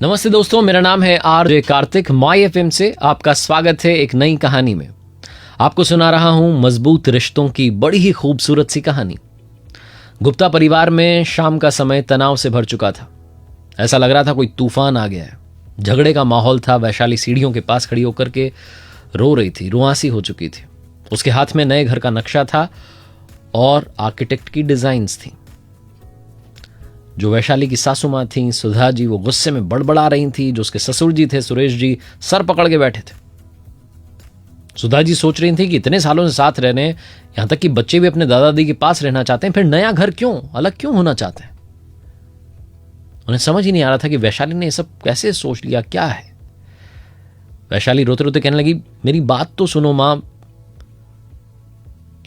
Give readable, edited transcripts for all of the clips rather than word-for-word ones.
नमस्ते दोस्तों, मेरा नाम है आरजे कार्तिक। माई एफएम से आपका स्वागत है एक नई कहानी में। आपको सुना रहा हूं मजबूत रिश्तों की बड़ी ही खूबसूरत सी कहानी। गुप्ता परिवार में शाम का समय तनाव से भर चुका था। ऐसा लग रहा था कोई तूफान आ गया है। झगड़े का माहौल था। वैशाली सीढ़ियों के पास खड़ी होकर के रो रही थी, रुआंसी हो चुकी थी। उसके हाथ में नए घर का नक्शा था और आर्किटेक्ट की डिजाइन्स थी। जो वैशाली की सासू माँ थी सुधा जी, वो गुस्से में बड़बड़ा रही थी। जो उसके ससुर जी थे सुरेश जी, सर पकड़ के बैठे थे। सुधा जी सोच रही थी कि इतने सालों से साथ रहने, यहां तक कि बच्चे भी अपने दादा दादी के पास रहना चाहते हैं, फिर नया घर क्यों, अलग क्यों होना चाहते हैं। उन्हें समझ ही नहीं आ रहा था कि वैशाली ने ये सब कैसे सोच लिया, क्या है। वैशाली रोते रोते कहने लगी, मेरी बात तो सुनो मां।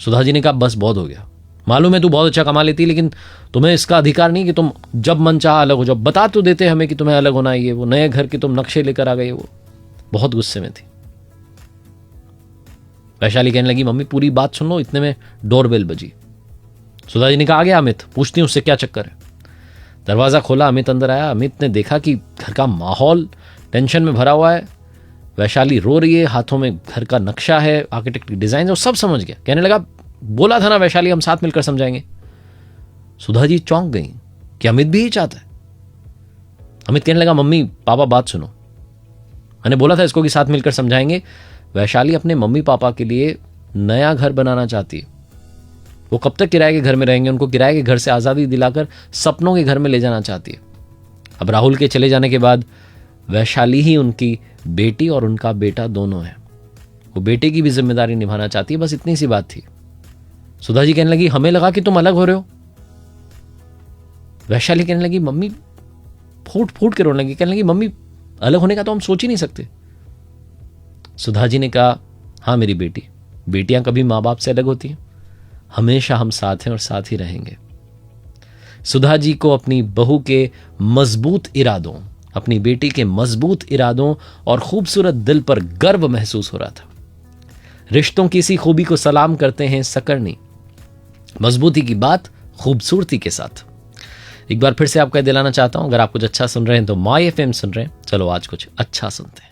सुधा जी ने कहा, बस बहुत हो गया। मालूम है तू बहुत अच्छा कमा लेती, लेकिन तुम्हें इसका अधिकार नहीं कि तुम जब मन चाह अलग हो जाओ। बता तो देते हमें कि तुम्हें अलग होना है। वो नए घर के तुम नक्शे लेकर आ गए। वो बहुत गुस्से में थी। वैशाली कहने लगी, मम्मी पूरी बात सुन लो। इतने में डोरबेल बजी। सुधा जी ने कहा, आ गया अमित, पूछती हूँ उससे क्या चक्कर है। दरवाजा खोला, अमित अंदर आया। अमित ने देखा कि घर का माहौल टेंशन में भरा हुआ है। वैशाली रो रही है, हाथों में घर का नक्शा है, आर्किटेक्ट की डिजाइन, वो सब समझ गया। कहने लगा, बोला था ना वैशाली, हम साथ मिलकर समझाएंगे। सुधा जी चौंक गई कि अमित भी ही चाहता है। अमित कहने लगा, मम्मी पापा बात सुनो, मैंने बोला था इसको कि साथ मिलकर समझाएंगे। वैशाली अपने मम्मी पापा के लिए नया घर बनाना चाहती है। वो कब तक किराए के घर में रहेंगे, उनको किराए के घर से आजादी दिलाकर सपनों के घर में ले जाना चाहती है। अब राहुल के चले जाने के बाद वैशाली ही उनकी बेटी और उनका बेटा दोनों है। वो बेटे की भी जिम्मेदारी निभाना चाहती है। बस इतनी सी बात थी। सुधा जी कहने लगी, हमें लगा कि तुम अलग हो रहे हो। वैशाली कहने लगी, मम्मी फूट फूट के रोने लगी। कहने लगी, मम्मी अलग होने का तो हम सोच ही नहीं सकते। सुधा जी ने कहा, हाँ मेरी बेटी, बेटियां कभी माँ बाप से अलग होती हैं। हमेशा हम साथ हैं और साथ ही रहेंगे। सुधा जी को अपनी बहू के मजबूत इरादों, अपनी बेटी के मजबूत इरादों और खूबसूरत दिल पर गर्व महसूस हो रहा था। रिश्तों की इसी खूबी को सलाम करते हैं सकरनी, मजबूती की बात खूबसूरती के साथ। एक बार फिर से आपका दिलाना चाहता हूं, अगर आप कुछ अच्छा सुन रहे हैं तो माई एफएम सुन रहे हैं। चलो आज कुछ अच्छा सुनते हैं।